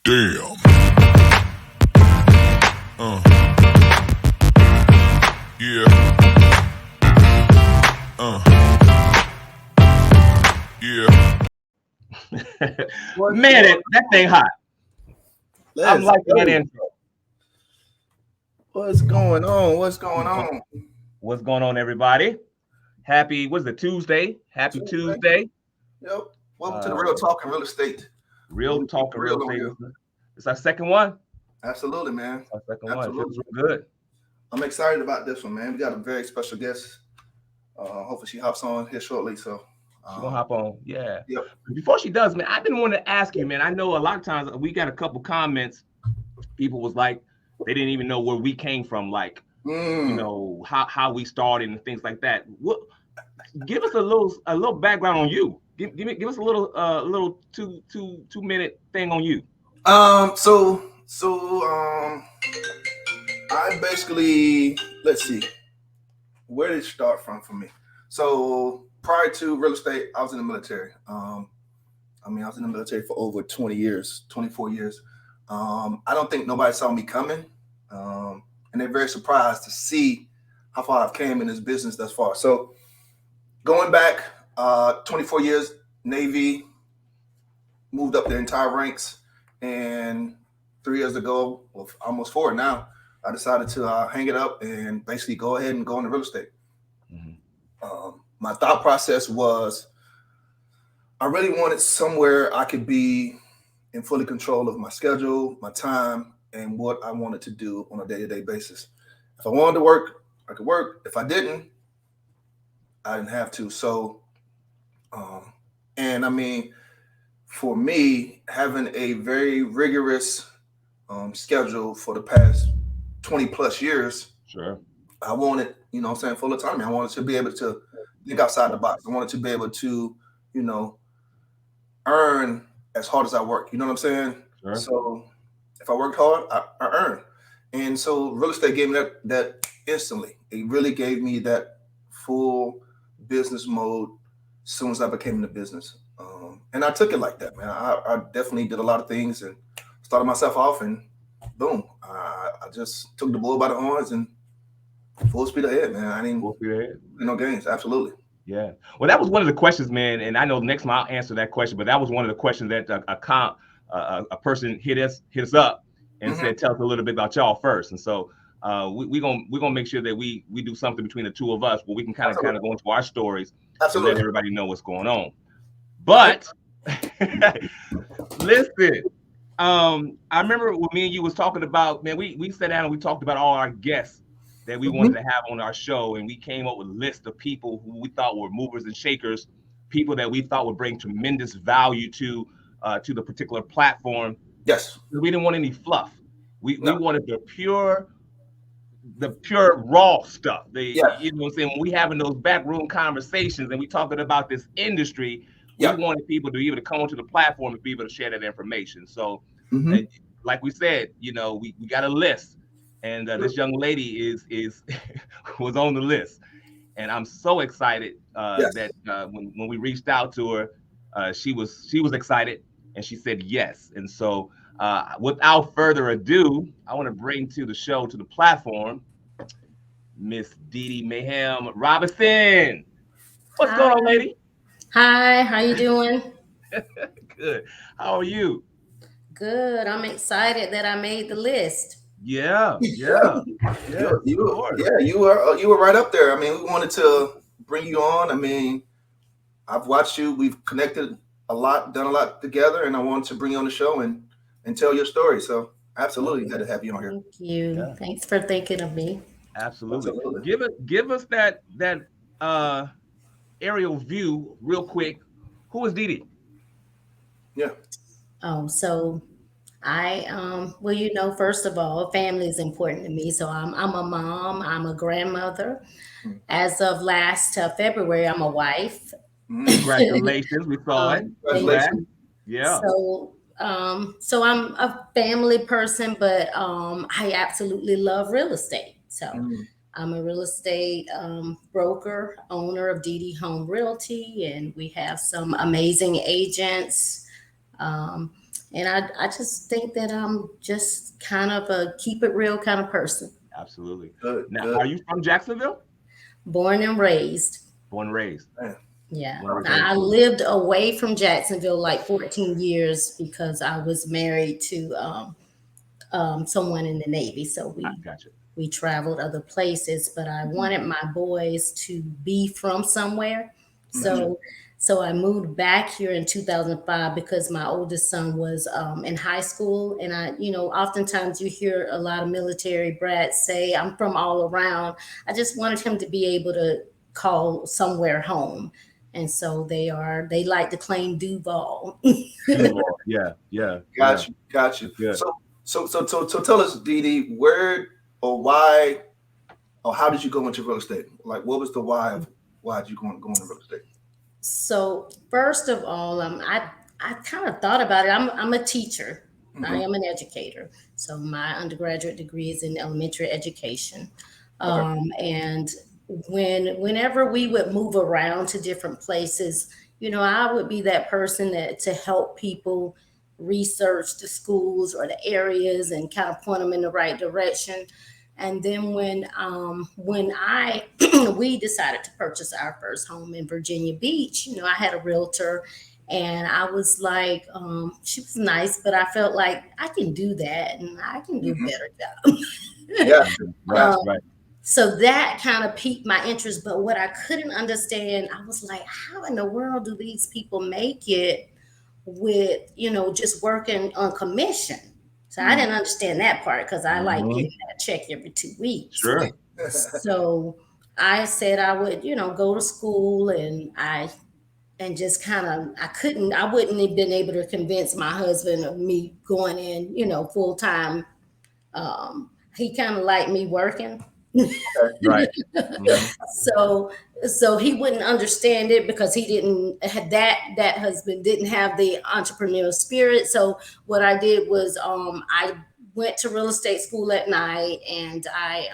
Damn. Yeah. Yeah. Man, that thing hot. I'm liking that intro. What's going on? What's going on? What's going on, everybody? Happy, what's it, Tuesday? Happy Tuesday. Yep. Welcome to the Real Talking Real Estate. Real Talking Real Estate. It's our second one. Absolutely, man. Our second one. It feels real good. I'm excited about this one, man. We got a very special guest. Hopefully she hops on here shortly. So she's gonna hop on. Yeah. Yep. Before she does, man, I didn't want to ask you, man. I know a lot of times we got a couple comments. People was like, they didn't even know where we came from, like, you know, how we started and things like that. What? Give us a little background on you. Give us a little 2 minute thing on you. I basically, let's see, where did it start from for me? So prior to real estate, I was in the military. I was in the military for over 20 years, 24 years. I don't think nobody saw me coming. And they're very surprised to see how far I've came in this business thus far. So going back 24 years, Navy, moved up the entire ranks. And 3 years ago, well, almost 4 now, I decided to hang it up and basically go ahead and go into real estate. My thought process was I really wanted somewhere I could be in fully control of my schedule, my time, and what I wanted to do on a day-to-day basis. If I wanted to work, I could work. If I didn't, I didn't have to. So, for me, having a very rigorous schedule for the past 20 plus years, sure, I wanted, full autonomy. I wanted to be able to think outside the box. I wanted to be able to, earn as hard as I work. You know what I'm saying? Sure. So if I worked hard, I earn. And so real estate gave me that instantly. It really gave me that full business mode as soon as I became in the business. And I took it like that, man. I definitely did a lot of things and started myself off, and boom, I just took the bull by the horns and full speed ahead, man. I didn't full speed ahead. No games, absolutely. Yeah. Well, that was one of the questions, man, and I know next time I'll answer that question, but that was one of the questions that a person hit us up and said, tell us a little bit about y'all first. And so we're gonna make sure that we do something between the two of us where we can kind of go into our stories and let everybody know what's going on. But listen, I remember when me and you was talking about, man, we sat down and we talked about all our guests that we wanted to have on our show, and we came up with a list of people who we thought were movers and shakers, people that we thought would bring tremendous value to the particular platform. Yes. We didn't want any fluff. We wanted the pure raw stuff. You know what I'm saying? When we having those backroom conversations and we talking about this industry, we wanted people to be able to come onto the platform and be able to share that information. So like we said, we got a list. And this young lady was on the list, and I'm so excited that when we reached out to her, she was excited, and she said yes. And so, without further ado, I want to bring to the platform, Miss Dee-Dee Mayhew Robinson. What's going on, lady? Hi, how you doing? Good. How are you? Good. I'm excited that I made the list. Yeah. You were right up there. I mean, we wanted to bring you on. I mean, I've watched you. We've connected a lot, done a lot together, and I wanted to bring you on the show and tell your story. So absolutely had to have you on here. Thank you. Yeah. Thanks for thinking of me. Absolutely. Give us that aerial view real quick. Who is Dee-Dee? Yeah. So I first of all, family is important to me. So I'm a mom, I'm a grandmother. As of last February, I'm a wife. Congratulations, we saw it. Congratulations. Yeah. So I'm a family person, but I absolutely love real estate. So I'm a real estate broker, owner of Dee-Dee Home Realty, and we have some amazing agents. And I just think that I'm just kind of a keep it real kind of person. Absolutely. Good, Now, good. are you from Jacksonville? Born and raised. Born and raised. Man. Yeah. Born and I raised. lived away from Jacksonville like 14 years because I was married to someone in the Navy. So I got you. we traveled other places, but I wanted my boys to be from somewhere. So so I moved back here in 2005 because my oldest son was in high school. And oftentimes you hear a lot of military brats say, I'm from all around. I just wanted him to be able to call somewhere home. And so they like to claim Duval. Duval. Yeah, yeah, yeah. Got you. Good. So tell us, Dee-Dee, where or why or how did you go into real estate? Like, what was the why of why did you go into real estate? So first of all, I kind of thought about it. I'm a teacher. I am an educator. So my undergraduate degree is in elementary education. And whenever we would move around to different places, I would be that person that to help people research the schools or the areas and kind of point them in the right direction. And then when I we decided to purchase our first home in Virginia Beach, I had a realtor, and I was like, she was nice, but I felt like I can do that and I can do a better job. Yeah, Right. So that kind of piqued my interest. But what I couldn't understand, I was like, how in the world do these people make it with, just working on commission? So I didn't understand that part because I like getting that check every 2 weeks. Sure. So I said I would, go to school, and just kind of, I wouldn't have been able to convince my husband of me going in, full time. He kind of liked me working. Right. So he wouldn't understand it because he didn't have that husband didn't have the entrepreneurial spirit. So what I did was I went to real estate school at night, and I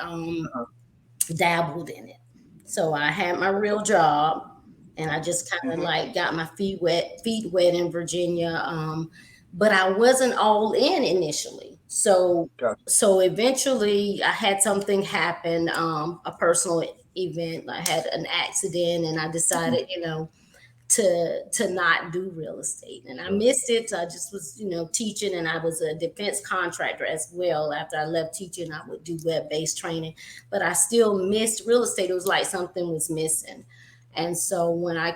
dabbled in it. So I had my real job, and I just kind of like got my feet wet in Virginia. But I wasn't all in initially. So Gotcha. so eventually I had something happen, a personal event. I had an accident, and I decided, to not do real estate, and I missed it. So I just was, teaching, and I was a defense contractor as well. After I left teaching, I would do web-based training, but I still missed real estate. It was like something was missing. And so when I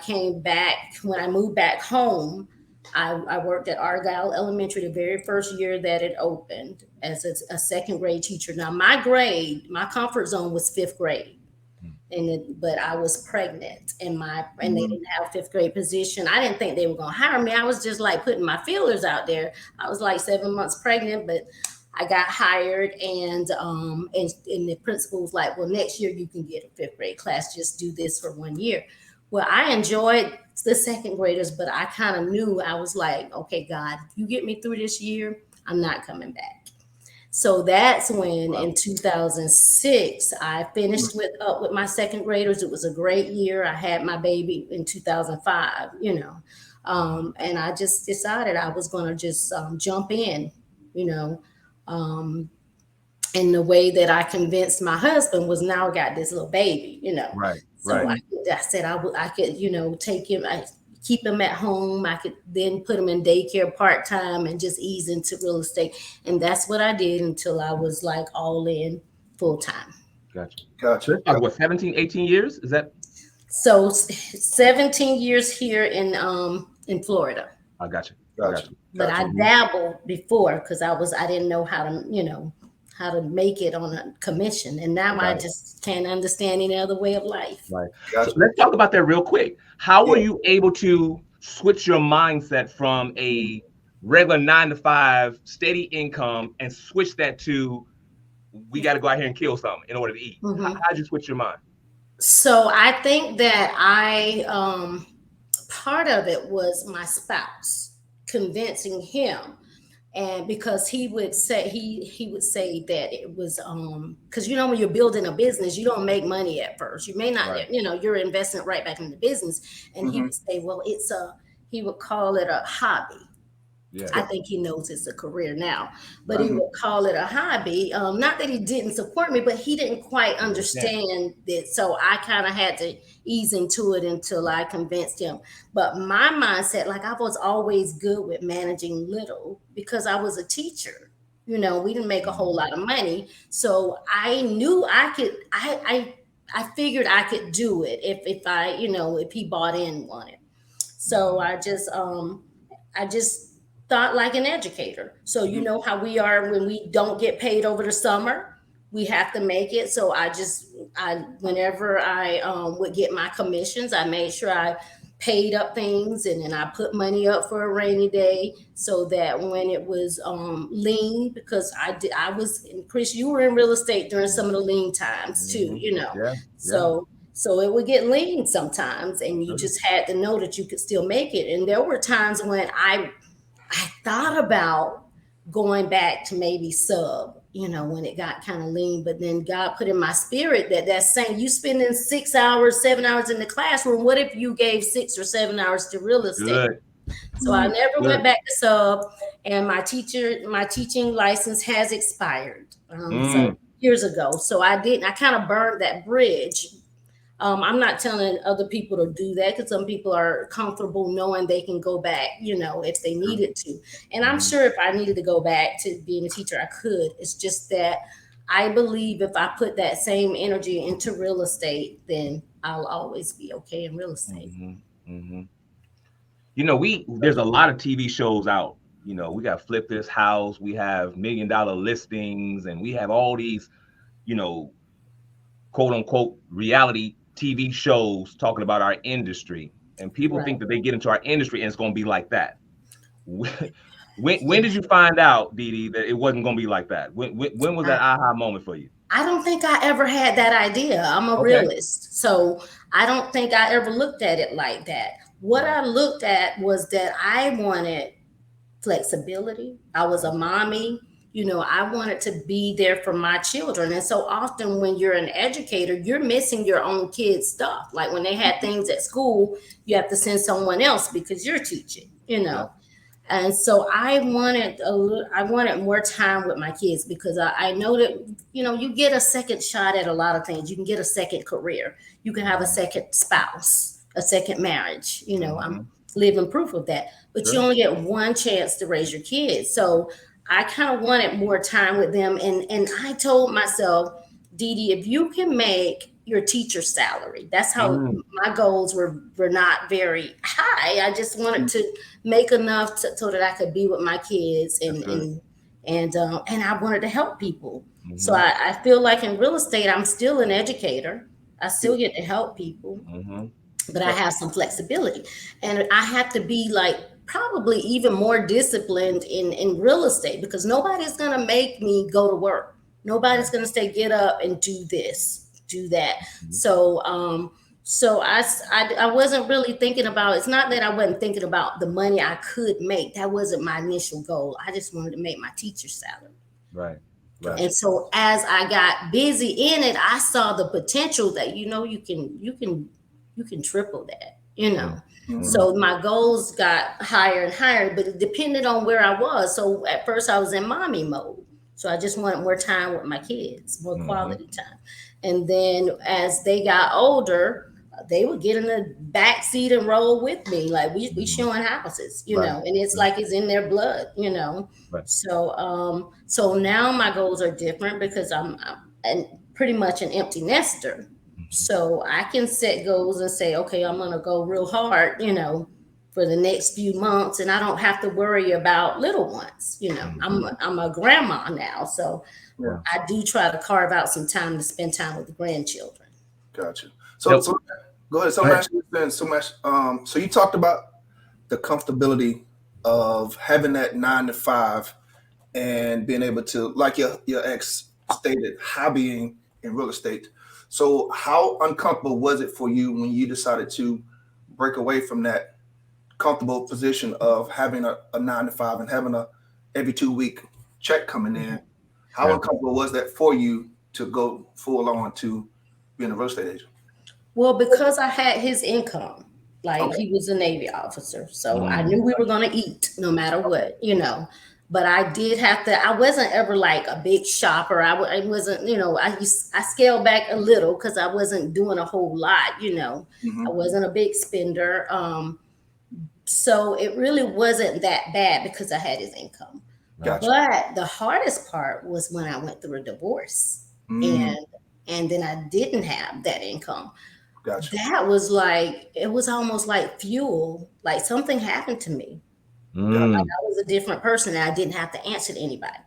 moved back home, I worked at Argyle Elementary the very first year that it opened as a second grade teacher. Now my comfort zone was fifth grade. But I was pregnant, and they didn't have a fifth grade position. I didn't think they were going to hire me. I was just like putting my feelers out there. I was like 7 months pregnant, but I got hired, and the principal was like, well, next year you can get a fifth grade class. Just do this for 1 year. Well, I enjoyed the second graders, but I kind of knew, I was like, okay, God, if you get me through this year, I'm not coming back. So that's when in 2006, I finished up with my second graders. It was a great year. I had my baby in 2005, and I just decided I was going to just jump in, and the way that I convinced my husband was, now I got this little baby, Right. So Right. I said I could, take him, keep him at home. I could then put him in daycare part-time and just ease into real estate. And that's what I did until I was like all in full-time. Gotcha. Let's talk, what, 17, 18 years? Is that? So 17 years here in Florida. I got you. But I dabbled before because I didn't know how to make it on a commission. And now I just can't understand any other way of life. Right. So let's talk about that real quick. How were you able to switch your mindset from a regular 9 to 5 steady income and switch that to, we got to go out here and kill something in order to eat? How did you switch your mind? So I think that part of it was my spouse convincing him. And because he would say that it was because when you're building a business, you don't make money at first. You may not, you're investing right back in the business. And he would say, well, he would call it a hobby. Yeah. I think he knows it's a career now, but he would call it a hobby. Not that he didn't support me, but he didn't quite understand it. So I kind of had to ease into it until I convinced him. But my mindset, like I was always good with managing little because I was a teacher. You know, we didn't make a whole lot of money. So I knew I could, I figured I could do it if I, you know, if he bought in on it. So I just thought like an educator. So you know how we are when we don't get paid over the summer, we have to make it. So I whenever I would get my commissions, I made sure I paid up things and then I put money up for a rainy day so that when it was lean, because I was, Chris, you were in real estate during some of the lean times too, you know. So it would get lean sometimes, and you just had to know that you could still make it. And there were times when I thought about going back to maybe sub, you know, when it got kind of lean, but then God put in my spirit that's saying you spending 6 hours, 7 hours in the classroom. What if you gave 6 or 7 hours to real estate? Good. So I never went back to sub, and my teaching license has expired so years ago. So I kind of burned that bridge. I'm not telling other people to do that because some people are comfortable knowing they can go back, you know, if they needed to. And I'm sure if I needed to go back to being a teacher, I could. It's just that I believe if I put that same energy into real estate, then I'll always be okay in real estate. You know, there's a lot of TV shows out. You know, we got Flip This House, we have $1 Million Listings, and we have all these, you know, quote unquote reality TV shows talking about our industry, and people think that they get into our industry and it's going to be like that. When did you find out, Dee-Dee, that it wasn't going to be like that? When was that aha moment for you? I don't think I ever had that idea. I'm a realist, so I don't think I ever looked at it like that. What I looked at was that I wanted flexibility. I was a mommy. You know, I wanted to be there for my children. And so often when you're an educator, you're missing your own kids' stuff. Like when they had things at school, you have to send someone else because you're teaching, you know. And so I wanted more time with my kids because I know that, you know, you get a second shot at a lot of things. You can get a second career. You can have a second spouse, a second marriage. You know, I'm living proof of that. But you only get one chance to raise your kids. So I kind of wanted more time with them. And I told myself, Dee-Dee, if you can make your teacher salary, that's how my goals were not very high. I just wanted to make enough so that I could be with my kids and I wanted to help people. So I feel like in real estate, I'm still an educator. I still get to help people, but I have some flexibility, and I have to be like probably even more disciplined in real estate because nobody's going to make me go to work. Nobody's going to say, get up and do this, do that. So I wasn't really thinking about, it's not that I wasn't thinking about the money I could make. That wasn't my initial goal. I just wanted to make my teacher salary. Right. And so as I got busy in it, I saw the potential that, you know, you can triple that, you know. So my goals got higher and higher, but it depended on where I was. So at first I was in mommy mode. So I just wanted more time with my kids, more quality time. And then as they got older, they would get in the back seat and roll with me. Like we showing houses, you know, and it's like it's in their blood, you know. So now my goals are different because I'm pretty much an empty nester. So I can set goals and say, okay, I'm going to go real hard, you know, for the next few months. And I don't have to worry about little ones. You know, I'm a grandma now. So I do try to carve out some time to spend time with the grandchildren. Gotcha. So go ahead. So you talked about the comfortability of having that 9 to 5 and being able to, like your ex stated, hobbying in real estate. So how uncomfortable was it for you when you decided to break away from that comfortable position of having a 9 to 5 and having a every 2 week check coming in? How uncomfortable was that for you to go full on to being a real estate agent? Well, because I had his income, Like he was a Navy officer. So I knew we were going to eat no matter what, but I did have to, I wasn't ever like a big shopper. I wasn't, I scaled back a little because I wasn't doing a whole lot, I wasn't a big spender. So it really wasn't that bad because I had his income. Gotcha. But the hardest part was when I went through a divorce and then I didn't have that income. Gotcha. That was like, it was almost like fuel. Like something happened to me. Like I was a different person and I didn't have to answer to anybody.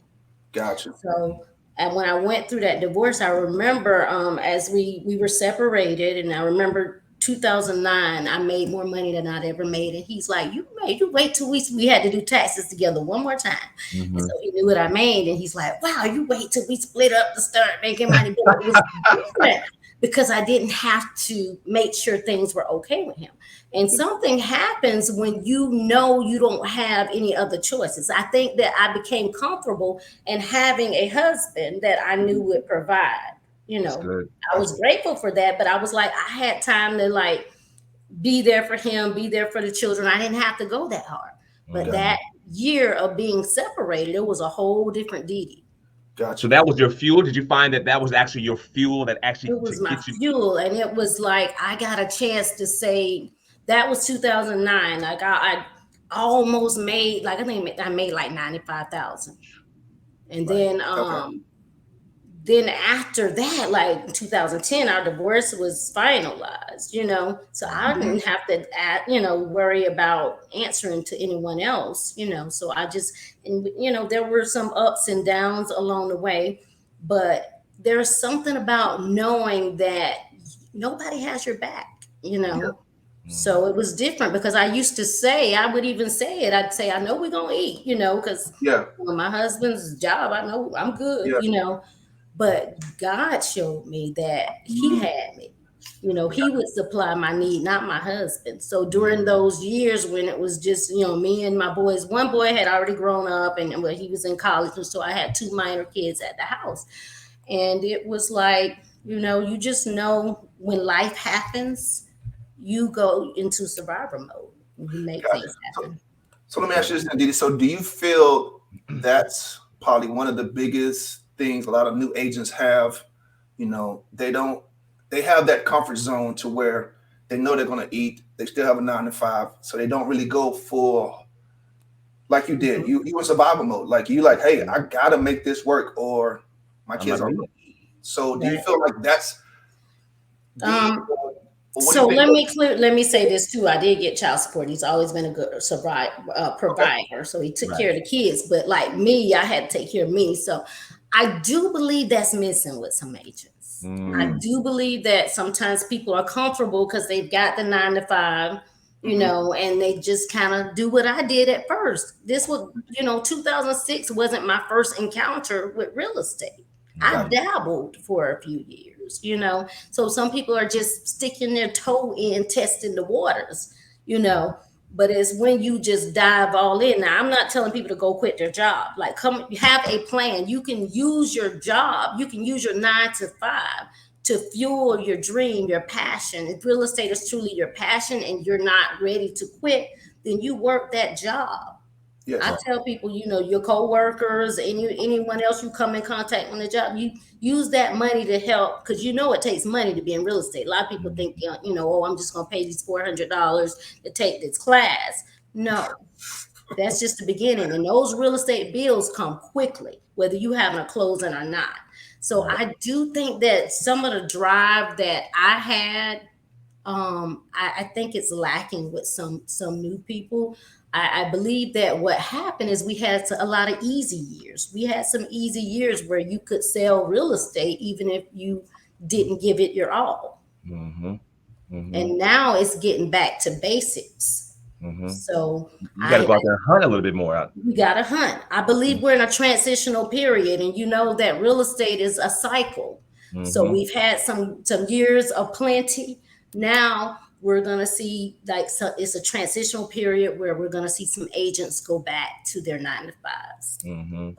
Gotcha. So, and when I went through that divorce, I remember as we were separated, and I remember 2009, I made more money than I'd ever made. And he's like, you wait till we had to do taxes together one more time. And so he knew what I made. And he's like, wow, you wait till we split up to start making money. But it was different because I didn't have to make sure things were okay with him. And something happens when you don't have any other choices. I think that I became comfortable in having a husband that I knew would provide. I was grateful for that, but I was like, I had time to like be there for him, be there for the children. I didn't have to go that hard. But that year of being separated, it was a whole different Dee-Dee. Gotcha. So that was your fuel. Did you find that was actually your fuel that actually it was my fuel? And it was like I got a chance to say that was 2009. Like I almost made like I think I made like 95,000, and then then after that, like in 2010, our divorce was finalized. So I didn't have to worry about answering to anyone else. So I just there were some ups and downs along the way, but there's something about knowing that nobody has your back. So it was different because I used to say, I would even say it. I'd say, I know we're going to eat, because my husband's job, I know I'm good, but God showed me that he had me, he would supply my need, not my husband. So during those years when it was just, me and my boys, one boy had already grown up and he was in college. And so I had 2 minor kids at the house. And it was like, you just know when life happens, you go into survivor mode and you make things happen. So let me ask you this, Dee-Dee. So do you feel that's probably one of the biggest things a lot of new agents have? They have that comfort zone to where they know they're going to eat. They still have a 9 to 5. So they don't really go for, like you did. You in survival mode. Like you like, hey, I got to make this work or my kids are going to eat. So do you feel like that's so let me say this too. I did get child support. He's always been a good provider. So he took care of the kids. But like me, I had to take care of me. So I do believe that's missing with some agents. I do believe that sometimes people are comfortable because they've got the 9 to 5, and they just kind of do what I did at first. This was, 2006 wasn't my first encounter with real estate. I dabbled for a few years, so some people are just sticking their toe in, testing the waters, but it's when you just dive all in. Now, I'm not telling people to go quit their job. Like, come, you have a plan. You can use your job. You can use your 9 to 5 to fuel your dream, your passion. If real estate is truly your passion and you're not ready to quit, then you work that job. Yes. I tell people, your coworkers, anyone else you come in contact on the job, you use that money to help because it takes money to be in real estate. A lot of people think, I'm just going to pay these $400 to take this class. No, that's just the beginning. And those real estate bills come quickly, whether you having a closing or not. So I do think that some of the drive that I had, I think it's lacking with some new people. I believe that what happened is we had a lot of easy years. We had some easy years where you could sell real estate even if you didn't give it your all. And now it's getting back to basics. So you got to go out there and hunt a little bit more out. We got to hunt. I believe we're in a transitional period, and that real estate is a cycle. So we've had some years of plenty. Now we're going to see it's a transitional period where we're going to see some agents go back to their 9 to 5s.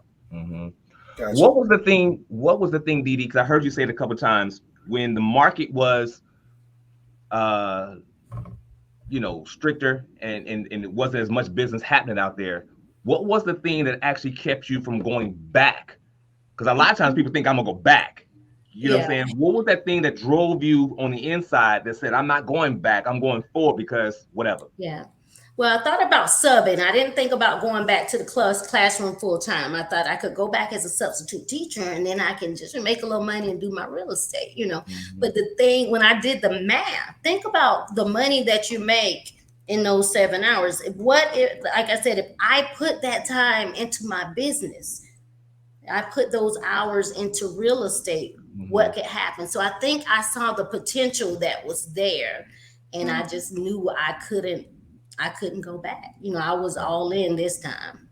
Gotcha. What was the thing, Dee-Dee? Because I heard you say it a couple of times when the market was stricter and it wasn't as much business happening out there, what was the thing that actually kept you from going back? Because a lot of times people think I'm gonna go back. You know what I'm saying? What was that thing that drove you on the inside that said, I'm not going back, I'm going forward because whatever? Yeah. Well, I thought about subbing. I didn't think about going back to the classroom full time. I thought I could go back as a substitute teacher and then I can just make a little money and do my real estate, But the thing, when I did the math, think about the money that you make in those 7 hours. Like I said, if I put that time into my business, I put those hours into real estate, what could happen? So I think I saw the potential that was there and I just knew I couldn't go back. I was all in this time.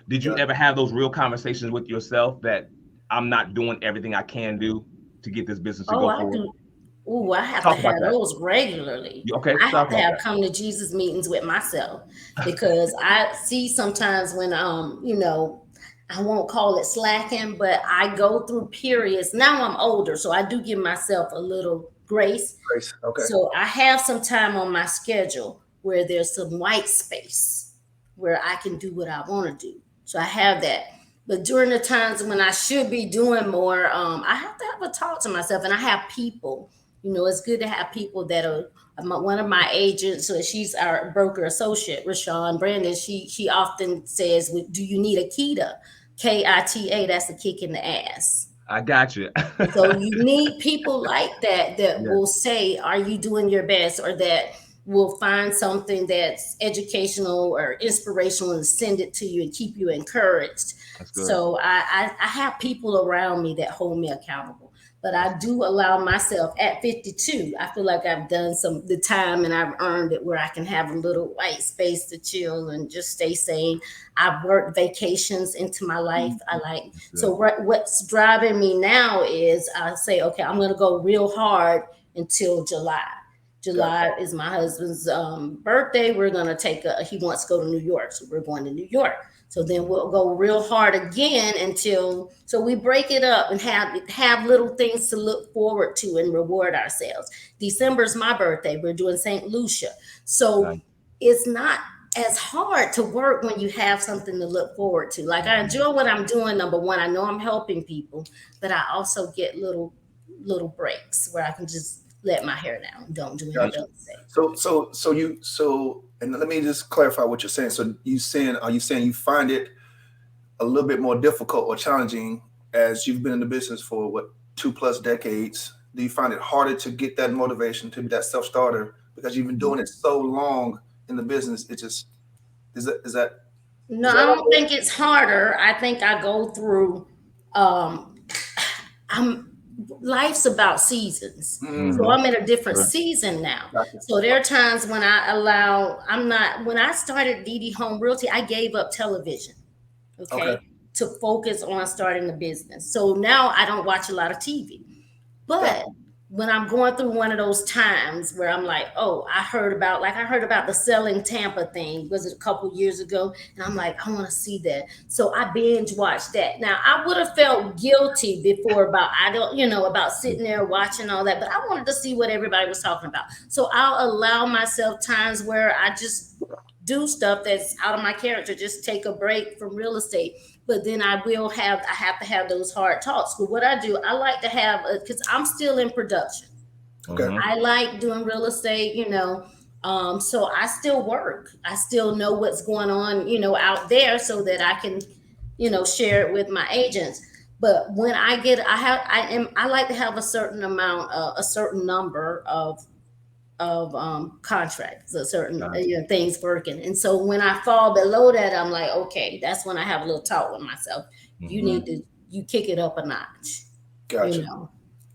Did you ever have those real conversations with yourself that I'm not doing everything I can do to get this business to go forward? I have to have those regularly. Okay, I have to have come to Jesus meetings with myself because I see sometimes when I won't call it slacking, but I go through periods. Now I'm older, so I do give myself a little grace. Okay. So I have some time on my schedule where there's some white space where I can do what I want to do. So I have that. But during the times when I should be doing more, I have to have a talk to myself. And I have people, it's good to have people that are one of my agents. So she's our broker associate, Rashawn Brandon. She often says, do you need a KITA? KITA, that's a kick in the ass. I got you. So you need people like that will say, are you doing your best? Or that will find something that's educational or inspirational and send it to you and keep you encouraged. So I have people around me that hold me accountable. But I do allow myself at 52, I feel like I've done the time and I've earned it where I can have a little white space to chill and just stay sane. I've worked vacations into my life. So what's driving me now is I say, okay, I'm going to go real hard until July. July is my husband's birthday. We're going to he wants to go to New York. So we're going to New York. So then we'll go real hard again so we break it up and have little things to look forward to and reward ourselves. December is my birthday. We're doing St. Lucia. So it's not as hard to work when you have something to look forward to. Like I enjoy what I'm doing. Number one, I know I'm helping people, but I also get little breaks where I can just let my hair down. Don't do anything else. So and let me just clarify what you're saying. So are you saying you find it a little bit more difficult or challenging as you've been in the business for 2+ decades? Do you find it harder to get that motivation, to be that self-starter because you've been doing it so long in the business? It just is that no, I don't think it's harder. I think I go through life's about seasons. So I'm in a different season now. So there are times when when I started Dee-Dee Home Realty, I gave up television, to focus on starting a business. So now I don't watch a lot of TV. But when I'm going through one of those times where I'm like, oh, I heard about the Selling Tampa thing, was it a couple years ago? And I'm like, I want to see that. So I binge watched that. Now I would have felt guilty before about sitting there watching all that, but I wanted to see what everybody was talking about. So I'll allow myself times where I just do stuff that's out of my character, just take a break from real estate. But then I have to have those hard talks. But what I do, I like to have, because I'm still in production. Okay. I like doing real estate, so I still work. I still know what's going on, out there so that I can, share it with my agents. But when I like to have a certain number of contracts, a certain things working. And so when I fall below that, I'm like, okay, that's when I have a little talk with myself. You need to kick it up a notch. Gotcha.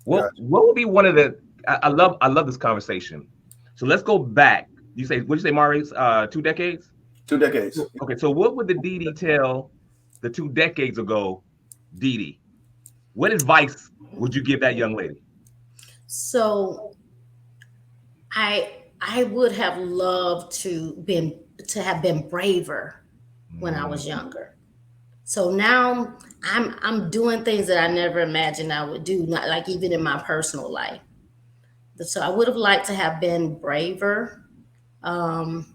What would be one of the I love this conversation. So let's go back. What'd you say, Maurice? 2 decades? 2 decades. Okay, so what would the Dee-Dee tell the 2 decades ago Dee-Dee? What advice would you give that young lady? So I would have loved to have been braver when I was younger. So now I'm doing things that I never imagined I would do, not like even in my personal life. So I would have liked to have been braver Um,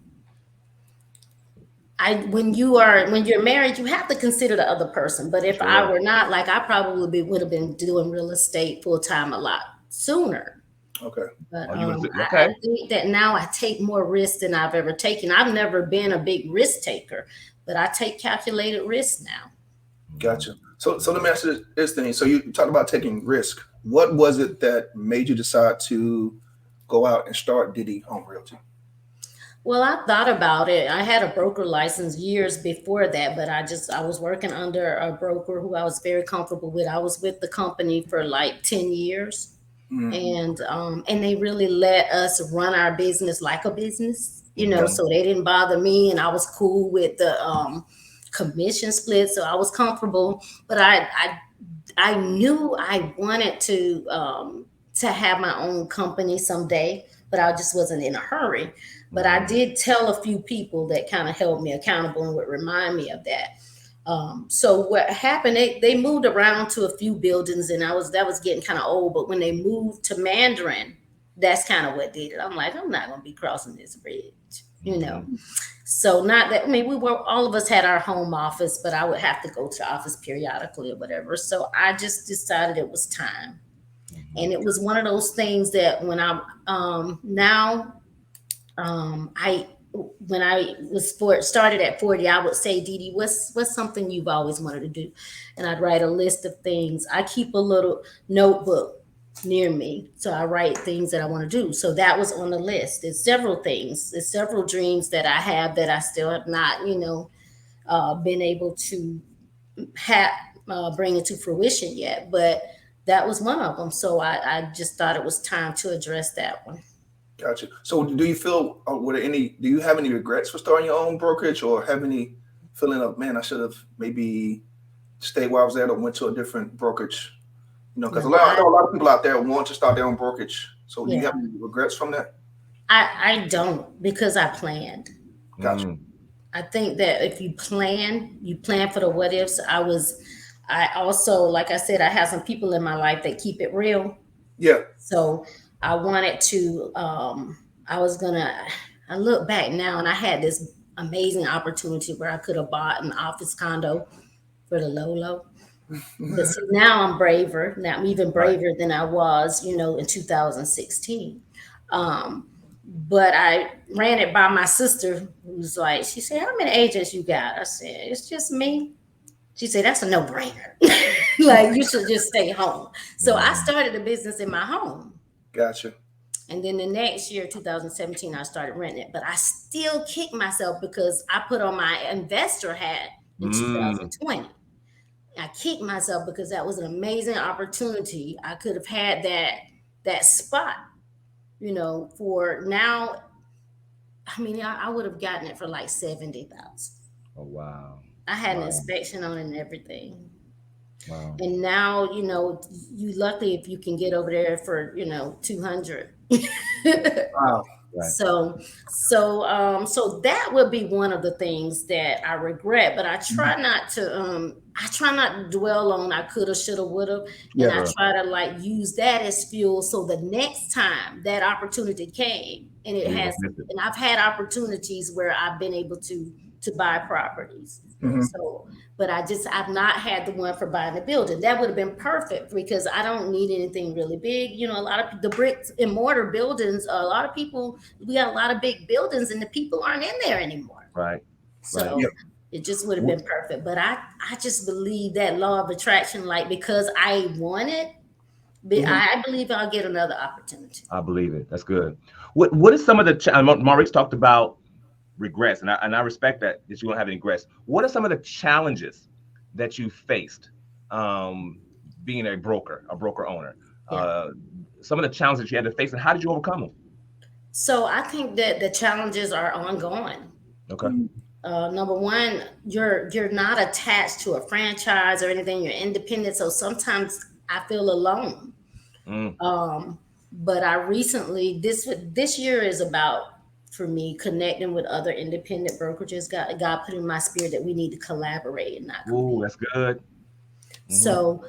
when you're married, you have to consider the other person. But if I were not, like, I probably would have been doing real estate full time a lot sooner. Okay. But okay. I think that now I take more risks than I've ever taken. I've never been a big risk taker, but I take calculated risks now. Gotcha. So let me ask you this thing. So you talked about taking risk. What was it that made you decide to go out and start Dee-Dee Home Realty? Well, I thought about it. I had a broker license years before that, but I was working under a broker who I was very comfortable with. I was with the company for like 10 years. And they really let us run our business like a business, so they didn't bother me, and I was cool with the commission split, so I was comfortable. But I knew I wanted to have my own company someday, but I just wasn't in a hurry. But I did tell a few people that kind of held me accountable and would remind me of that. So what happened, they moved around to a few buildings, and that was getting kind of old. But when they moved to Mandarin, that's kind of what did it. I'm like, I'm not going to be crossing this bridge, So not that, we were, all of us had our home office, but I would have to go to the office periodically or whatever. So I just decided it was time. And it was one of those things that when when I started at 40, I would say, Dee-Dee, what's something you've always wanted to do? And I'd write a list of things. I keep a little notebook near me, so I write things that I want to do. So that was on the list. There's several things. There's several dreams that I have that I still have not, been able to bring into fruition yet. But that was one of them. So I just thought it was time to address that one. Gotcha. So do you feel, do you have any regrets for starting your own brokerage, or have any feeling of, man, I should have maybe stayed where I was at or went to a different brokerage? Because I know a lot of people out there want to start their own brokerage. So do you have any regrets from that? I don't, because I planned. Gotcha. I think that if you plan for the what ifs. I also, like I said, I have some people in my life that keep it real. Yeah. So I wanted to, I look back now, and I had this amazing opportunity where I could have bought an office condo for the low. But see, now I'm braver. Now I'm even braver than I was, in 2016. But I ran it by my sister, who's like, she said, how many agents you got? I said, it's just me. She said, that's a no-brainer. Like, you should just stay home. So I started a business in my home. Gotcha. And then the next year, 2017, I started renting it. But I still kicked myself because I put on my investor hat in 2020. I kicked myself because that was an amazing opportunity. I could have had that spot, for now. I would have gotten it for like $70,000. Oh, wow. I had an inspection on it and everything. Wow. And now, you lucky if you can get over there for, 200. Wow. Right. So that would be one of the things that I regret, but I try not to dwell on I coulda, shoulda, woulda. And I try to use that as fuel. So the next time that opportunity came, and and I've had opportunities where I've been able to buy properties. So, but I've not had the one for buying the building. That would have been perfect because I don't need anything really big. A lot of the bricks and mortar buildings, a lot of people, we got a lot of big buildings and the people aren't in there anymore. Right. So it just would have been perfect. But I just believe that law of attraction, because I want it, I believe I'll get another opportunity. I believe it. That's good. What is some of the, Maurice talked about regrets, and I respect that you don't have any regrets. What are some of the challenges that you faced being a broker owner? Some of the challenges you had to face, and how did you overcome them? So I think that the challenges are ongoing. Okay. Number one, you're not attached to a franchise or anything. You're independent, so sometimes I feel alone. But I recently, this year is about, for me, connecting with other independent brokerages. God put in my spirit that we need to collaborate and not compete. Ooh, that's good. So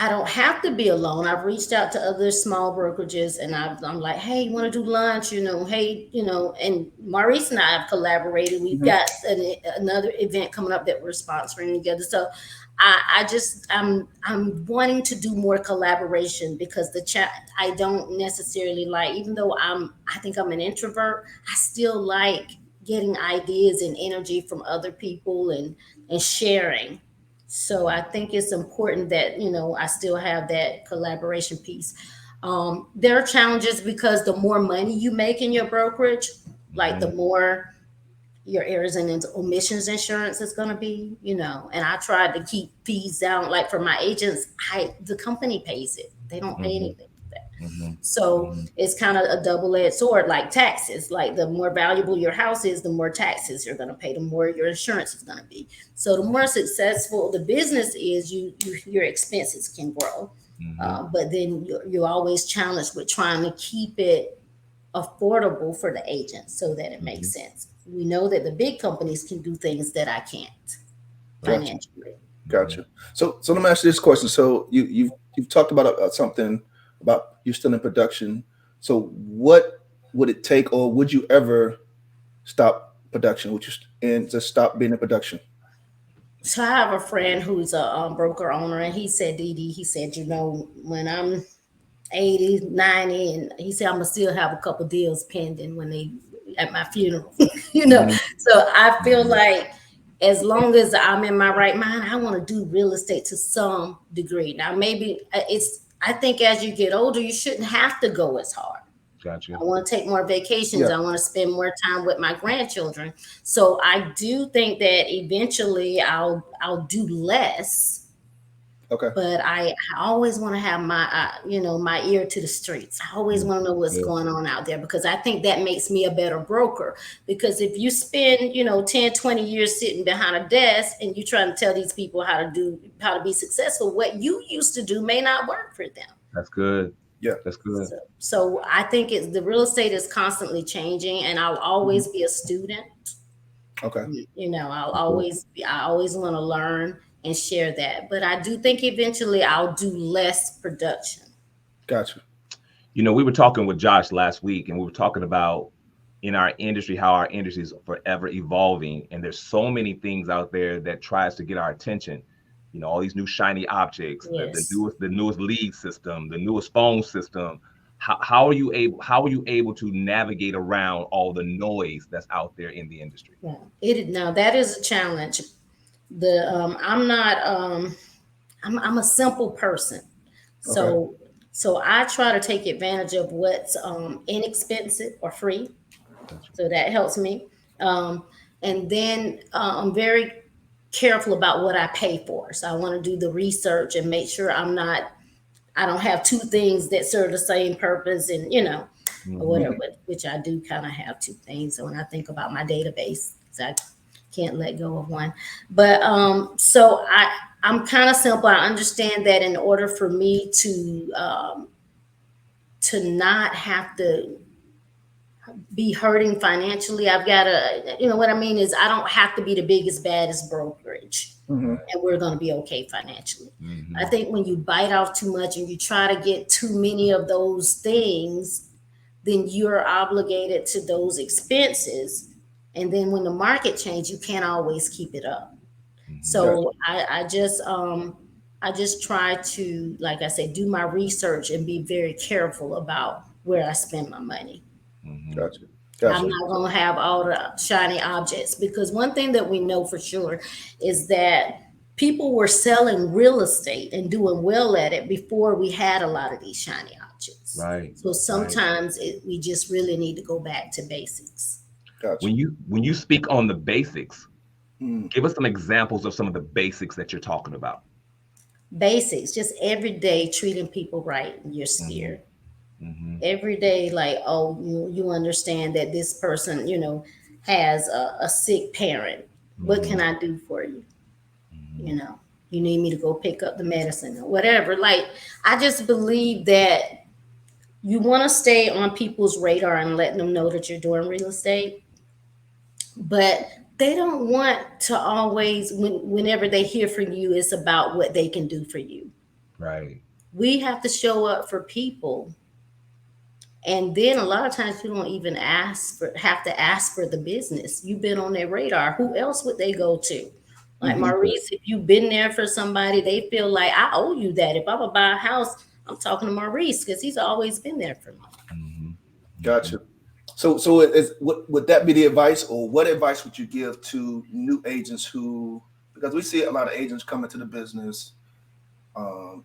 I don't have to be alone. I've reached out to other small brokerages and I'm like, hey, you want to do lunch? Hey, and Maurice and I have collaborated. We've got another event coming up that we're sponsoring together. So I'm wanting to do more collaboration because I don't necessarily like, even though I think I'm an introvert, I still like getting ideas and energy from other people and sharing. So I think it's important that, I still have that collaboration piece. There are challenges because the more money you make in your brokerage, like the more your errors and omissions insurance is going to be, and I try to keep fees down. Like for my agents, the company pays it. They don't pay anything for that. So it's kind of a double-edged sword, like taxes. Like the more valuable your house is, the more taxes you're going to pay, the more your insurance is going to be. So the more successful the business is, your expenses can grow. But then you're always challenged with trying to keep it affordable for the agent so that it makes sense. We know that the big companies can do things that I can't financially. Gotcha. So let me ask you this question. So you've talked about something about you're still in production. So what would it take, or would you ever stop production? Would you and just stop being in production? So I have a friend who's a broker owner, and he said, Dee-Dee, he said, when I'm 80, 90, and he said I'm gonna still have a couple deals pending when they at my funeral. So I feel like as long as I'm in my right mind, I want to do real estate to some degree. Now maybe I think as you get older, you shouldn't have to go as hard. Gotcha. I want to take more vacations. I want to spend more time with my grandchildren. So I do think that eventually I'll do less. Okay. But I always want to have my, my ear to the streets. I always want to know what's going on out there, because I think that makes me a better broker. Because if you spend, 10, 20 years sitting behind a desk and you're trying to tell these people how to be successful, what you used to do may not work for them. That's good. Yeah, that's good. So I think the real estate is constantly changing, and I'll always be a student. Okay. I always want to learn and share that. But I do think eventually I'll do less production. Gotcha. We were talking with Josh last week, and we were talking about in our industry, how our industry is forever evolving. And there's so many things out there that tries to get our attention. All these new shiny objects, the newest lead system, the newest phone system. How are you able to navigate around all the noise that's out there in the industry? Yeah, now that is a challenge. I'm a simple person. So I try to take advantage of what's inexpensive or free. So that helps me. And then I'm very careful about what I pay for. So I want to do the research and make sure I don't have two things that serve the same purpose and, or whatever, which I do kind of have two things. So when I think about my database, I can't let go of one. But so I'm kind of simple. I understand that in order for me to not have to be hurting financially, I've got to, what I mean is I don't have to be the biggest, baddest brokerage, and we're going to be okay financially. I think when you bite off too much and you try to get too many of those things, then you're obligated to those expenses. And then when the market changes, you can't always keep it up. So I just try to, like I said, do my research and be very careful about where I spend my money. Gotcha. I'm not going to have all the shiny objects, because one thing that we know for sure is that people were selling real estate and doing well at it before we had a lot of these shiny objects. Right. So sometimes we just really need to go back to basics. Gotcha. When you speak on the basics, give us some examples of some of the basics that you're talking about. Basics, just every day treating people right in your sphere. Every day, like, you understand that this person, has a sick parent. What can I do for you? You need me to go pick up the medicine or whatever. Like, I just believe that you want to stay on people's radar and letting them know that you're doing real estate. But they don't want to always, whenever they hear from you, it's about what they can do for you. Right. We have to show up for people. And then a lot of times you don't even have to ask for the business. You've been on their radar. Who else would they go to? Like Maurice, if you've been there for somebody, they feel like I owe you that. If I'm gonna buy a house, I'm talking to Maurice because he's always been there for me. Gotcha. So would that be the advice, or what advice would you give to new agents who, because we see a lot of agents coming to the business,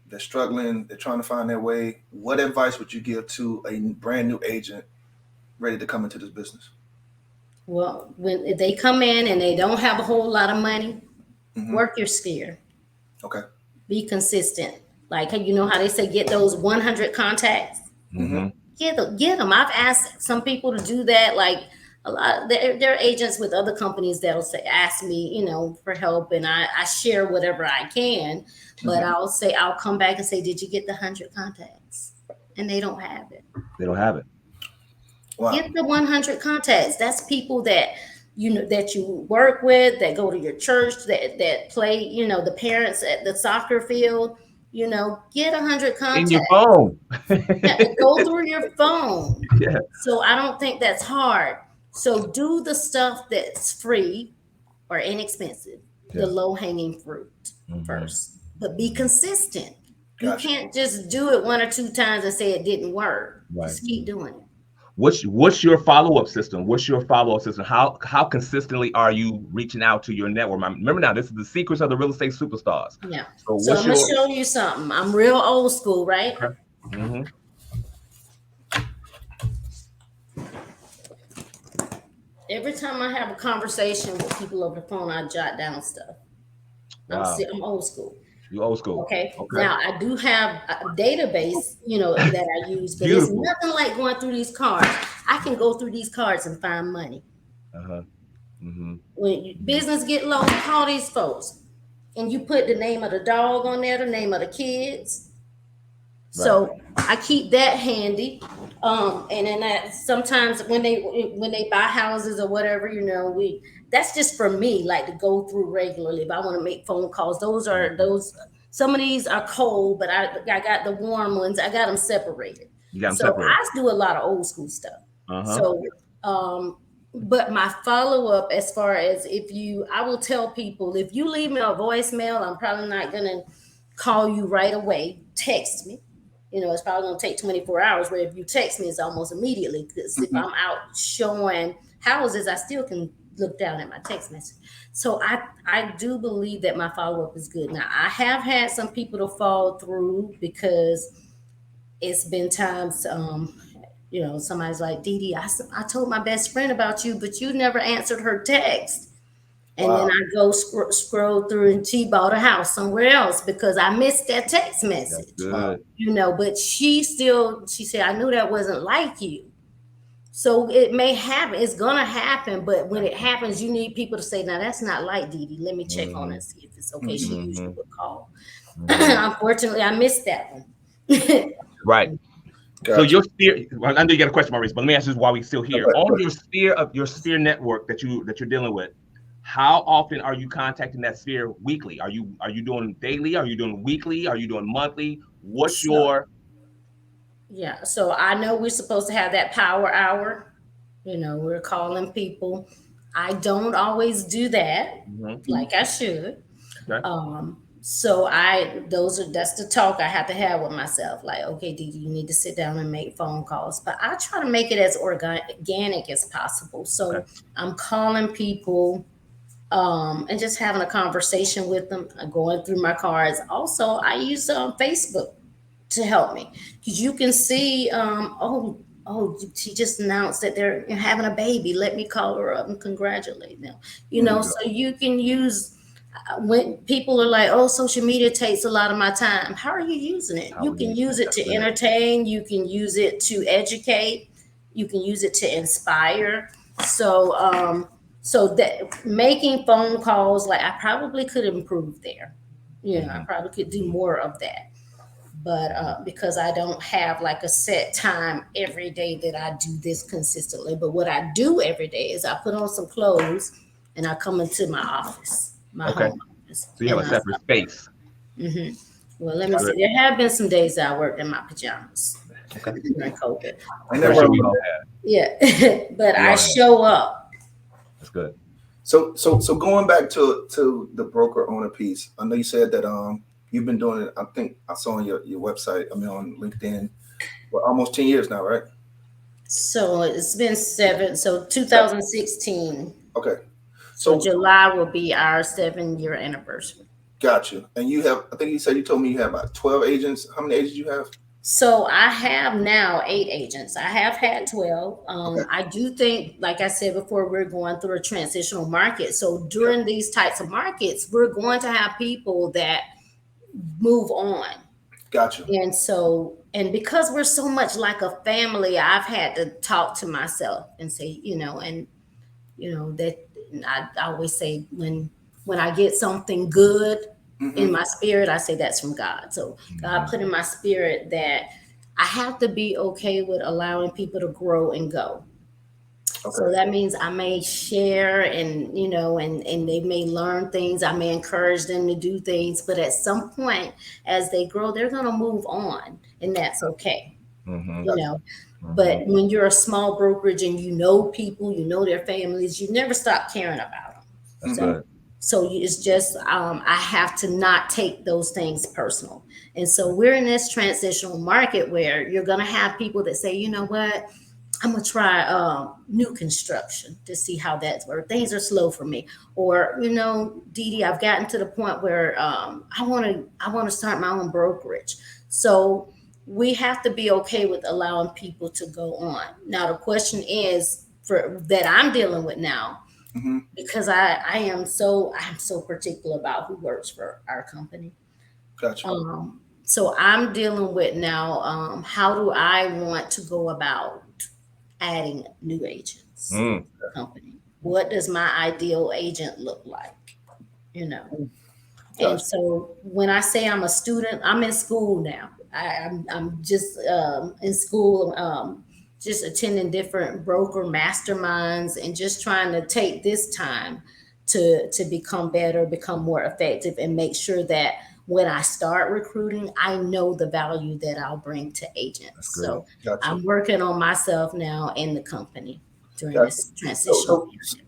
they're struggling, they're trying to find their way. What advice would you give to a brand new agent ready to come into this business? Well, when they come in and they don't have a whole lot of money, work your sphere. Okay. Be consistent. Like, you know how they say, get those 100 contacts. Get them. I've asked some people to do that. Like a lot, there are agents with other companies that'll say, ask me, you know, for help, and I share whatever I can. But I'll come back and say, did you get the 100 contacts? And they don't have it. They don't have it. Wow. Get the 100 contacts. That's people that you know that you work with, that go to your church, that play, you know, the parents at the soccer field. You know, get 100 contacts. In your phone. Go through your phone. Yeah. So I don't think that's hard. So do the stuff that's free or inexpensive, the low-hanging fruit first. But be consistent. Gotcha. You can't just do it 1 or 2 times and say it didn't work. Right. Just keep doing it. What's your follow-up system? How consistently are you reaching out to your network? Remember now, this is the secrets of the real estate superstars. Yeah. So I'm gonna show you something. I'm real old school, right? Okay. Every time I have a conversation with people over the phone, I jot down stuff. Wow. I'm old school. You old school. Okay. Now I do have a database, you know, that I use, but Beautiful. it's nothing like going through these cards. I can go through these cards and find money. When your business get low, call these folks, and you put the name of the dog on there, the name of the kids. Right. So I keep that handy. And then that sometimes when they buy houses or whatever, you know, that's just for me, like to go through regularly. If I want to make phone calls, some of these are cold, but I got the warm ones. I got them separated. I do a lot of old school stuff. But my follow-up, as far as I will tell people, if you leave me a voicemail, I'm probably not gonna call you right away. Text me. You know, it's probably gonna take 24 hours, where if you text me, it's almost immediately. Because if I'm out showing houses, I still can look down at my text message. So I do believe that my follow-up is good. Now, I have had some people to fall through because it's been times, you know, somebody's like, Dee-Dee, I told my best friend about you, but you never answered her text. And then I go scroll through, and she bought a house somewhere else because I missed that text message. You know, but she said, I knew that wasn't like you. So it may happen. It's going to happen. But when it happens, you need people to say, now that's not like Dee-Dee. Let me check on it and see if it's okay. She usually would call. Unfortunately, I missed that one. Right. Gotcha. So your sphere, I know you got a question, Maurice, but let me ask you while we're still here. On your sphere network that you're dealing with, how often are you contacting that sphere weekly? Are you doing daily? Are you doing weekly? Are you doing monthly? Yeah, so I know we're supposed to have that power hour. You know, we're calling people. I don't always do that like I should. Okay. So that's the talk I have to have with myself. Like, okay, Dee-Dee, you need to sit down and make phone calls. But I try to make it as organic as possible. So I'm calling people and just having a conversation with them, going through my cards. Also, I use Facebook to help me, because you can see, she just announced that they're having a baby. Let me call her up and congratulate them. You know, so you can use, when people are like, oh, social media takes a lot of my time. How are you using it? You can use it to entertain. You can use it to educate. You can use it to inspire. So, so that making phone calls, like, I probably could improve there. You know, I probably could do more of that. But because I don't have like a set time every day that I do this consistently. But what I do every day is I put on some clothes and I come into my office, my home office. So you have a separate space. Well, let me see. There have been some days that I worked in my pajamas during COVID. Yeah, but I show up. That's good. So going back to the broker owner piece, I know you said that you've been doing it. I think I saw on your website. I mean, on LinkedIn, for almost 10 years now, right? So it's been 2016. Okay. So July will be our 7-year anniversary. Gotcha. And you have, I think you told me you have about 12 agents. How many agents you have? So I have now 8 agents. I have had 12. Okay. I do think, like I said before, we're going through a transitional market. So during these types of markets, we're going to have people that move on. Gotcha. And so, and because we're so much like a family, I've had to talk to myself and say, that I always say when I get something good in my spirit, I say that's from God. So God put in my spirit that I have to be okay with allowing people to grow and go. Okay. So that means I may share and they may learn things. I may encourage them to do things, but at some point as they grow, they're going to move on, and that's okay. But when you're a small brokerage and people, their families, you never stop caring about them. So it's just, I have to not take those things personal. And so we're in this transitional market where you're going to have people that say, you know what, I'm going to try new construction to see how that's works. Things are slow for me. Or, Dee-Dee, I've gotten to the point where I want to start my own brokerage. So we have to be okay with allowing people to go on. Now, the question is that I'm dealing with now, because I'm so particular about who works for our company. Gotcha. So I'm dealing with now, how do I want to go about adding new agents to the company? What does my ideal agent look like? Gotcha. And so when I say I'm a student, I'm in school now. I'm just in school, just attending different broker masterminds and just trying to take this time to become better, become more effective, and make sure that when I start recruiting, I know the value that I'll bring to agents. So I'm working on myself now in the company during this transition.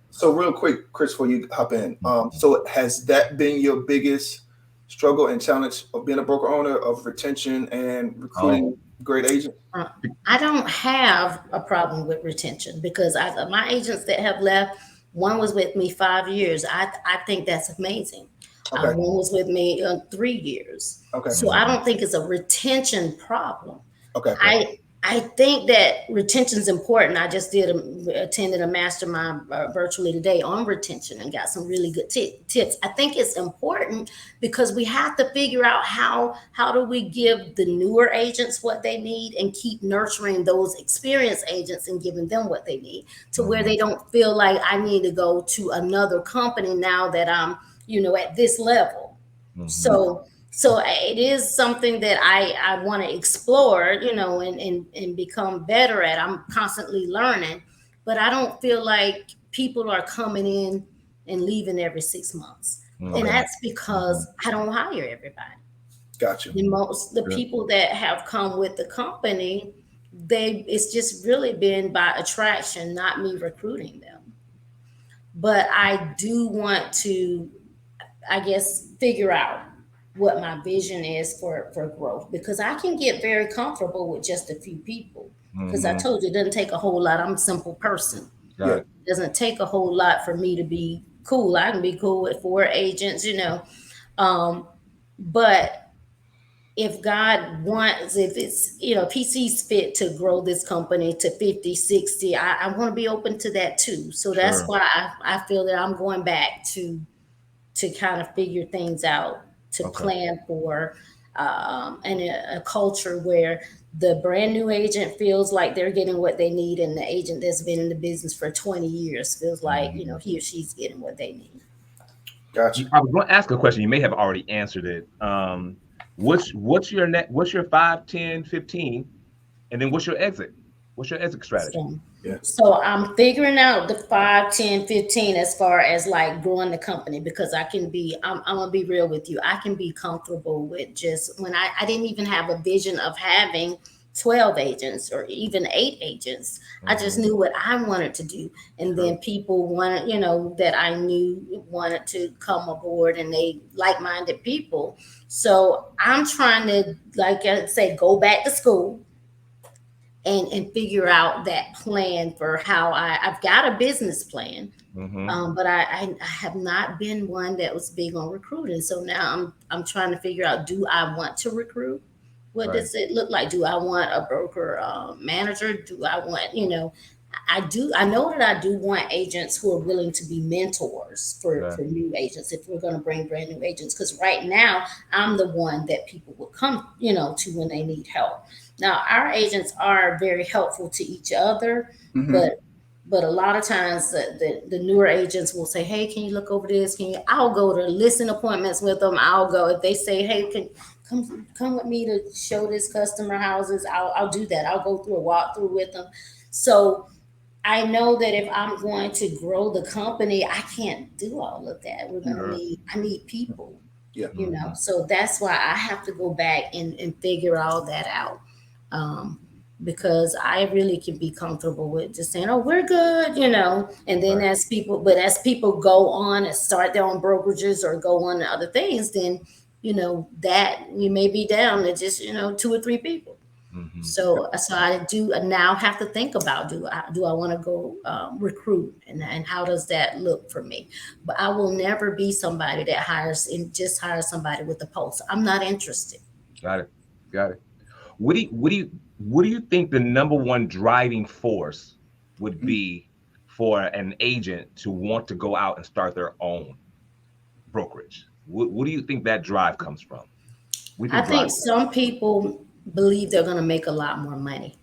So real quick, Chris, before you hop in, so has that been your biggest struggle and challenge of being a broker owner, of retention and recruiting great agents? I don't have a problem with retention because my agents that have left, one was with me 5 years. I think that's amazing. Okay. One was with me 3 years. Okay. So I don't think it's a retention problem. Okay. I think that retention is important. I just attended a mastermind virtually today on retention and got some really good tips. I think it's important because we have to figure out how do we give the newer agents what they need and keep nurturing those experienced agents and giving them what they need to where they don't feel like I need to go to another company now that I'm, at this level. So it is something that I want to explore, and become better at. I'm constantly learning, but I don't feel like people are coming in and leaving every 6 months. And that's because I don't hire everybody. Gotcha. The people that have come with the company, it's just really been by attraction, not me recruiting them. But I do want to, I guess, figure out what my vision is for growth, because I can get very comfortable with just a few people. Because I told you, it doesn't take a whole lot. I'm a simple person. Yeah. It doesn't take a whole lot for me to be cool. I can be cool with 4 agents, but if God wants, if it's, if he sees fit to grow this company to 50, 60, I want to be open to that too. So that's why I feel that I'm going back to kind of figure things out, to plan for a culture where the brand new agent feels like they're getting what they need, and the agent that's been in the business for 20 years feels like, he or she's getting what they need. Gotcha. I was going to ask a question. You may have already answered it. What's your 5, 10, 15, and then what's your exit? What's your exit strategy? So, Yeah. So I'm figuring out the 5, 10, 15 as far as like growing the company, because I'm gonna be real with you. I can be comfortable with just when I didn't even have a vision of having 12 agents or even 8 agents. I just knew what I wanted to do. And then people wanted, that I knew wanted to come aboard, and they like-minded people. So I'm trying to, like I say, go back to school and figure out that plan for how I've got a business plan. But I have not been one that was big on recruiting. So now I'm trying to figure out, do I want to recruit? What does it look like? Do I want a broker manager? Do I want, I know that I do want agents who are willing to be mentors for new agents, if we're going to bring brand new agents. Because right now I'm the one that people will come, to when they need help. Now, our agents are very helpful to each other, but a lot of times the newer agents will say, hey, can you look over this? I'll go to listing appointments with them. I'll go, if they say, hey, come with me to show this customer houses, I'll do that. I'll go through a walkthrough with them. So I know that if I'm going to grow the company, I can't do all of that. I need people, so that's why I have to go back and figure all that out. Because I really can be comfortable with just saying, oh, we're good, and then as people go on and start their own brokerages or go on to other things, then, that we may be down to just, 2 or 3 people. So I do now have to think about, do I want to go recruit, and how does that look for me? But I will never be somebody that hires somebody with a pulse. I'm not interested. Got it. What do you think the number one driving force would be for an agent to want to go out and start their own brokerage? What do you think that drive comes from? I think some people believe they're going to make a lot more money.